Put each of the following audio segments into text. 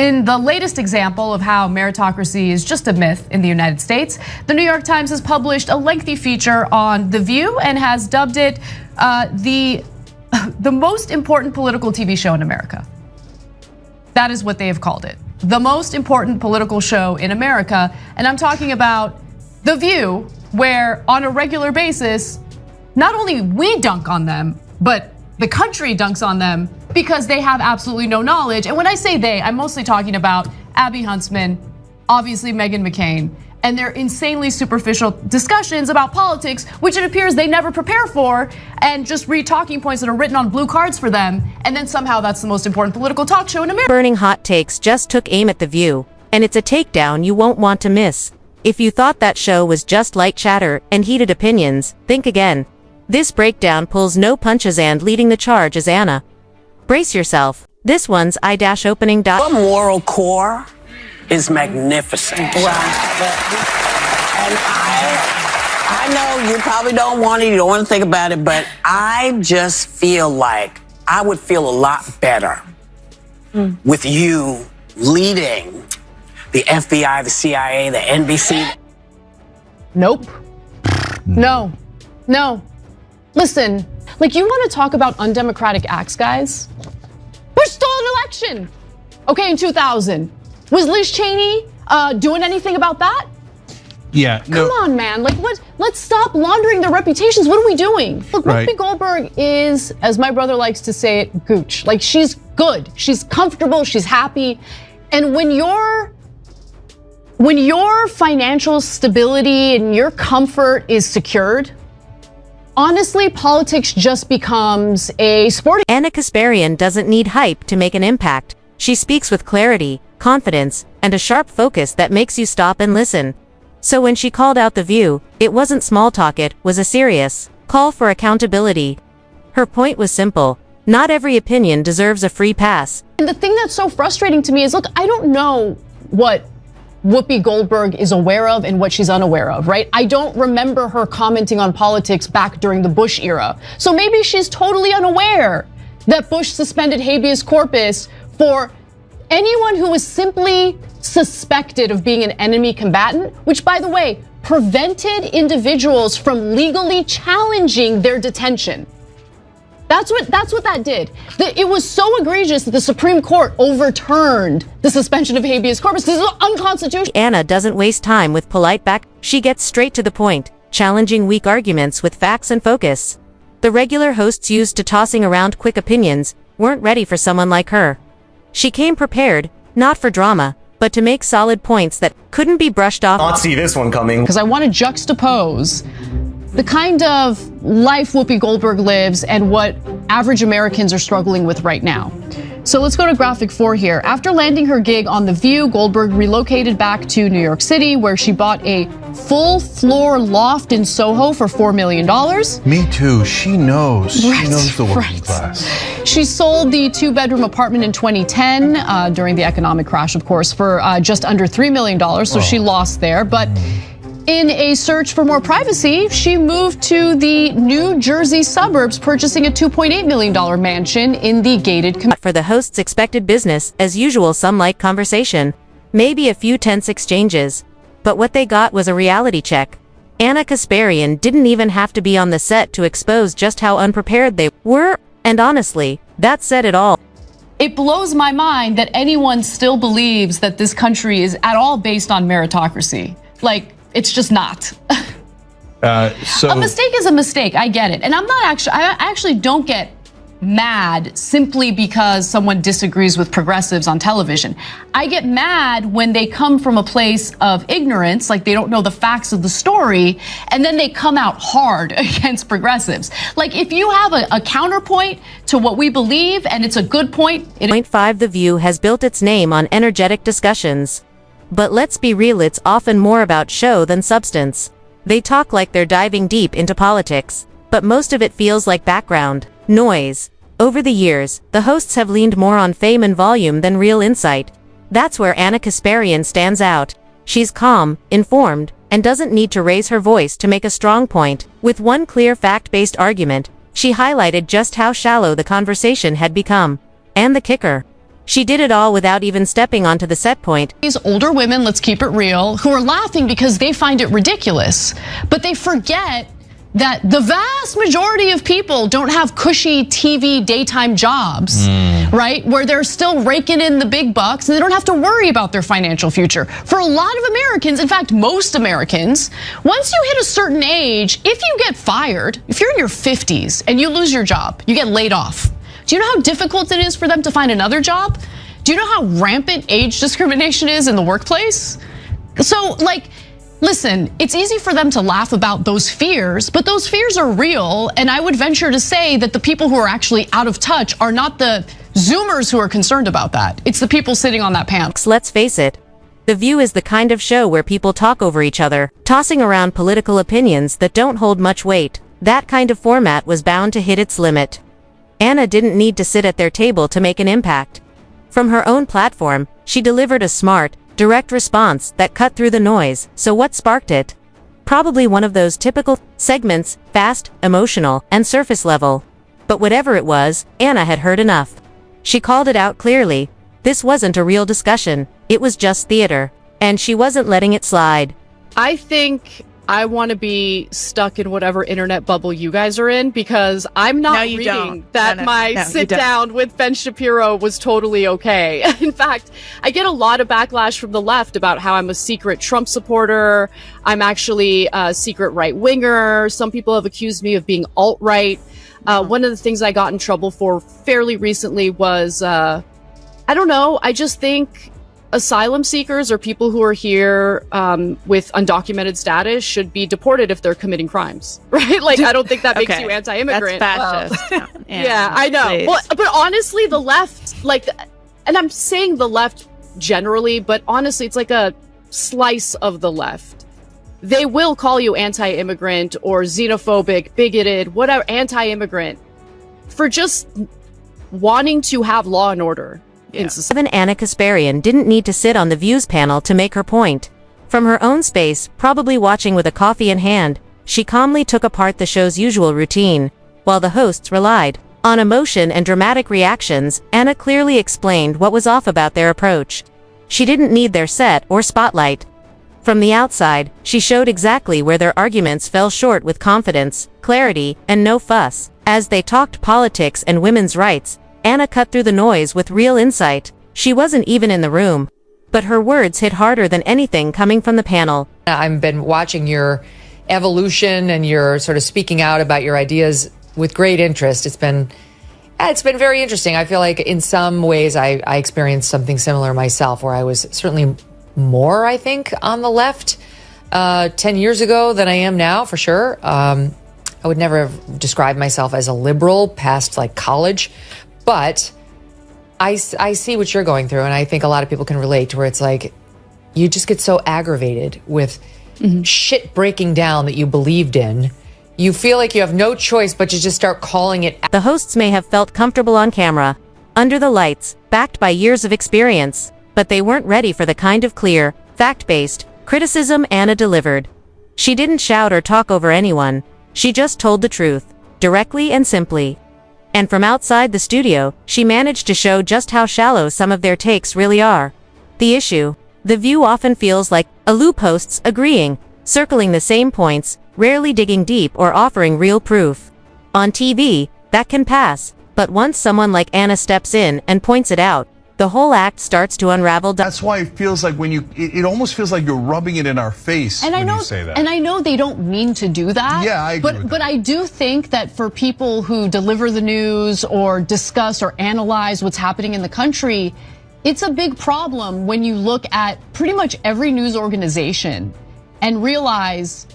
In the latest example of how meritocracy is just a myth in the United States, the New York Times has published a lengthy feature on The View and has dubbed it the most important political TV show in America. That is what they have called it. The most important political show in America. And I'm talking about The View, where on a regular basis, not only we dunk on them, but the country dunks on them because they have absolutely no knowledge. And when I say they, I'm mostly talking about Abby Huntsman, obviously Meghan McCain, and their insanely superficial discussions about politics, which it appears they never prepare for, and just read talking points that are written on blue cards for them, and then somehow that's the most important political talk show in America. Burning hot takes just took aim at The View, and it's a takedown you won't want to miss. If you thought that show was just light chatter and heated opinions, think again. This breakdown pulls no punches, and leading the charge is Anna. Brace yourself. This one's eye-opening. Her moral core is magnificent. And I know you probably don't want it, you don't want to think about it, but I just feel like I would feel a lot better with you leading the FBI, the CIA, the NBC. Nope. No. Listen, like, you want to talk about undemocratic acts, guys? Bush stole an election, okay, in 2000. Was Liz Cheney doing anything about that? Yeah, no. Come on, man. Like, what? Let's stop laundering their reputations. What are we doing? Look, Whoopi Goldberg is, as my brother likes to say it, gooch. Like, she's good. She's comfortable. She's happy. And when your financial stability and your comfort is secured, honestly, politics just becomes a sporting. Anna Kasparian doesn't need hype to make an impact. She speaks with clarity, confidence, and a sharp focus that makes you stop and listen. So when she called out The View, it wasn't small talk, it was a serious call for accountability. Her point was simple. Not every opinion deserves a free pass. And the thing that's so frustrating to me is, look, I don't know what Whoopi Goldberg is aware of and what she's unaware of, right? I don't remember her commenting on politics back during the Bush era. So maybe she's totally unaware that Bush suspended habeas corpus for anyone who was simply suspected of being an enemy combatant, which, by the way, prevented individuals from legally challenging their detention. That's what that did. It was so egregious that the Supreme Court overturned the suspension of habeas corpus because it's unconstitutional. Anna doesn't waste time with polite back. She gets straight to the point, challenging weak arguments with facts and focus. The regular hosts used to tossing around quick opinions weren't ready for someone like her. She came prepared, not for drama, but to make solid points that couldn't be brushed off. Not see this one coming. Because I want to juxtapose the kind of life Whoopi Goldberg lives and what average Americans are struggling with right now. So let's go to graphic 4 here. After landing her gig on The View, Goldberg relocated back to New York City, where she bought a full floor loft in Soho for $4 million. Me too. She knows. She knows the working class. She sold the 2-bedroom apartment in 2010 during the economic crash, of course, for just under $3 million. So she lost there. But in a search for more privacy, she moved to the New Jersey suburbs, purchasing a $2.8 million mansion in the gated community. For the host's expected business, as usual, some light conversation, maybe a few tense exchanges. But what they got was a reality check. Anna Kasparian didn't even have to be on the set to expose just how unprepared they were, and honestly, that said it all. It blows my mind that anyone still believes that this country is at all based on meritocracy. Like, it's just not. A mistake is a mistake. I get it. And I actually don't get mad simply because someone disagrees with progressives on television. I get mad when they come from a place of ignorance, like they don't know the facts of the story, and then they come out hard against progressives. Like, if you have a counterpoint to what we believe and it's a good point. Point 5 The View has built its name on energetic discussions. But let's be real, it's often more about show than substance. They talk like they're diving deep into politics, but most of it feels like background noise. Over the years, the hosts have leaned more on fame and volume than real insight. That's where Anna Kasparian stands out. She's calm, informed, and doesn't need to raise her voice to make a strong point. With one clear fact-based argument, she highlighted just how shallow the conversation had become. And the kicker: She did it all without even stepping onto the set point. These older women, let's keep it real, who are laughing because they find it ridiculous, but they forget that the vast majority of people don't have cushy TV daytime jobs, right? Where they're still raking in the big bucks and they don't have to worry about their financial future. For a lot of Americans, in fact, most Americans, once you hit a certain age, if you get fired, if you're in your 50s and you lose your job, you get laid off. Do you know how difficult it is for them to find another job? Do you know how rampant age discrimination is in the workplace? So, listen, it's easy for them to laugh about those fears, but those fears are real. And I would venture to say that the people who are actually out of touch are not the Zoomers who are concerned about that. It's the people sitting on that panel. Let's face it. The View is the kind of show where people talk over each other, tossing around political opinions that don't hold much weight. That kind of format was bound to hit its limit. Anna didn't need to sit at their table to make an impact. From her own platform, she delivered a smart, direct response that cut through the noise. So what sparked it? Probably one of those typical segments, fast, emotional, and surface level. But whatever it was, Anna had heard enough. She called it out clearly. This wasn't a real discussion, it was just theater. And she wasn't letting it slide. I think I want to be stuck in whatever internet bubble you guys are in, because I'm not reading that my sit down with Ben Shapiro was totally okay. In fact, I get a lot of backlash from the left about how I'm a secret Trump supporter. I'm actually a secret right winger. Some people have accused me of being alt-right. One of the things I got in trouble for fairly recently was, I don't know, I just think asylum seekers or people who are here with undocumented status should be deported if they're committing crimes, right? I don't think that makes you anti-immigrant. That's fascist. Yeah, I know. Well, but honestly, the left, and I'm saying the left generally, but honestly, it's like a slice of the left. They will call you anti-immigrant or xenophobic, bigoted, whatever, anti-immigrant for just wanting to have law and order. Even Anna Kasparian didn't need to sit on the View's panel to make her point. From her own space, probably watching with a coffee in hand, she calmly took apart the show's usual routine. While the hosts relied on emotion and dramatic reactions, Anna clearly explained what was off about their approach. She didn't need their set or spotlight. From the outside, she showed exactly where their arguments fell short with confidence, clarity, and no fuss. As they talked politics and women's rights, Anna cut through the noise with real insight. She wasn't even in the room, but her words hit harder than anything coming from the panel. I've been watching your evolution and your sort of speaking out about your ideas with great interest. It's been very interesting. I feel like in some ways I experienced something similar myself, where I was certainly more, I think, on the left 10 years ago than I am now, for sure. I would never have described myself as a liberal past college. But I see what you're going through, and I think a lot of people can relate to where it's like you just get so aggravated with shit breaking down that you believed in. You feel like you have no choice but to just start calling it. The hosts may have felt comfortable on camera, under the lights, backed by years of experience, but they weren't ready for the kind of clear, fact-based criticism Anna delivered. She didn't shout or talk over anyone. She just told the truth, directly and simply. And from outside the studio, she managed to show just how shallow some of their takes really are. The issue: The View often feels like a loop, hosts agreeing, circling the same points, rarely digging deep or offering real proof. On TV, that can pass, but once someone like Anna steps in and points it out, the whole act starts to unravel. That's why it feels like it almost feels like you're rubbing it in our face when you say that. And I know they don't mean to do that. Yeah, I agree with that. But I do think that for people who deliver the news or discuss or analyze what's happening in the country, it's a big problem when you look at pretty much every news organization and realize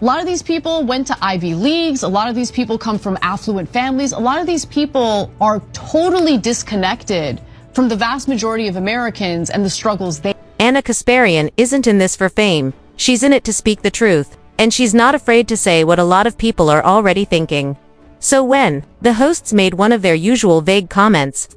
a lot of these people went to Ivy Leagues, a lot of these people come from affluent families, a lot of these people are totally disconnected from the vast majority of Americans and the struggles they. Anna Kasparian isn't in this for fame. She's in it to speak the truth, and she's not afraid to say what a lot of people are already thinking. So when the hosts made one of their usual vague comments,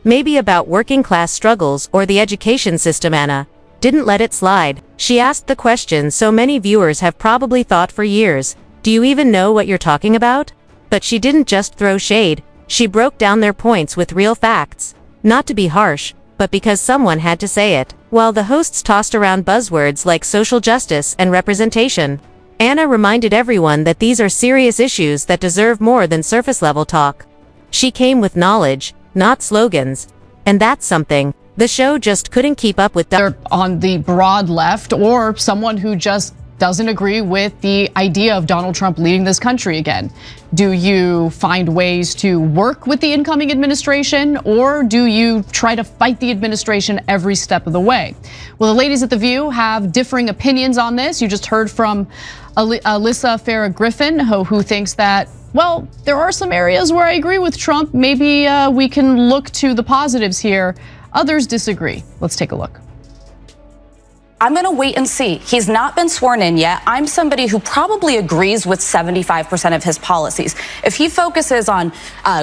maybe about working class struggles or the education system, Anna didn't let it slide. She asked the question so many viewers have probably thought for years: do you even know what you're talking about? But she didn't just throw shade. She broke down their points with real facts. Not to be harsh, but because someone had to say it. While the hosts tossed around buzzwords like social justice and representation, Anna reminded everyone that these are serious issues that deserve more than surface-level talk. She came with knowledge, not slogans, and that's something the show just couldn't keep up with. They're on the broad left, or someone who just doesn't agree with the idea of Donald Trump leading this country again. Do you find ways to work with the incoming administration, or do you try to fight the administration every step of the way? Well, the ladies at The View have differing opinions on this. You just heard from Alyssa Farah Griffin, who thinks that, well, there are some areas where I agree with Trump. Maybe we can look to the positives here. Others disagree. Let's take a look. I'm going to wait and see. He's not been sworn in yet. I'm somebody who probably agrees with 75% of his policies. If he focuses on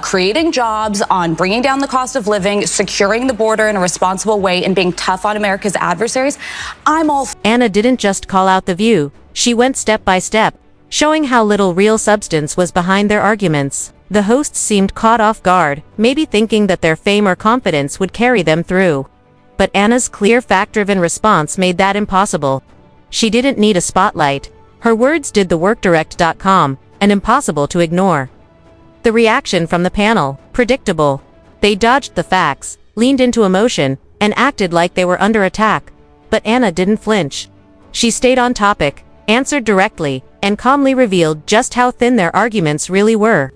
creating jobs, on bringing down the cost of living, securing the border in a responsible way, and being tough on America's adversaries, I'm all. Anna didn't just call out The View. She went step by step, showing how little real substance was behind their arguments. The hosts seemed caught off guard, maybe thinking that their fame or confidence would carry them through. But Anna's clear, fact-driven response made that impossible. She didn't need a spotlight. Her words did the work. Direct.com, and impossible to ignore. The reaction from the panel, predictable. They dodged the facts, leaned into emotion, and acted like they were under attack. But Anna didn't flinch. She stayed on topic, answered directly, and calmly revealed just how thin their arguments really were.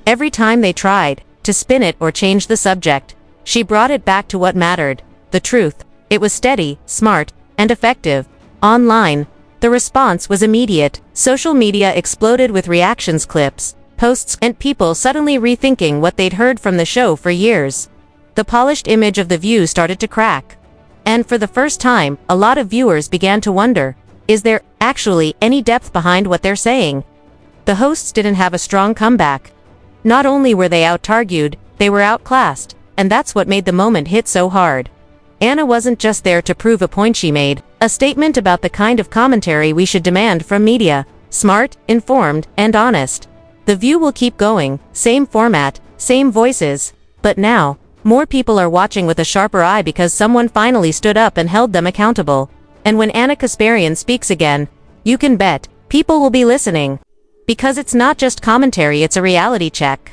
Every time they tried to spin it or change the subject, she brought it back to what mattered. The truth. It was steady, smart, and effective. Online, the response was immediate. Social media exploded with reactions, clips, posts, and people suddenly rethinking what they'd heard from the show for years. The polished image of The View started to crack. And for the first time, a lot of viewers began to wonder, is there actually any depth behind what they're saying? The hosts didn't have a strong comeback. Not only were they out-argued, they were outclassed, and that's what made the moment hit so hard. Anna wasn't just there to prove a point. She made a statement about the kind of commentary we should demand from media: smart, informed, and honest. The View will keep going, same format, same voices, but now, more people are watching with a sharper eye because someone finally stood up and held them accountable. And when Anna Kasparian speaks again, you can bet people will be listening. Because it's not just commentary, it's a reality check.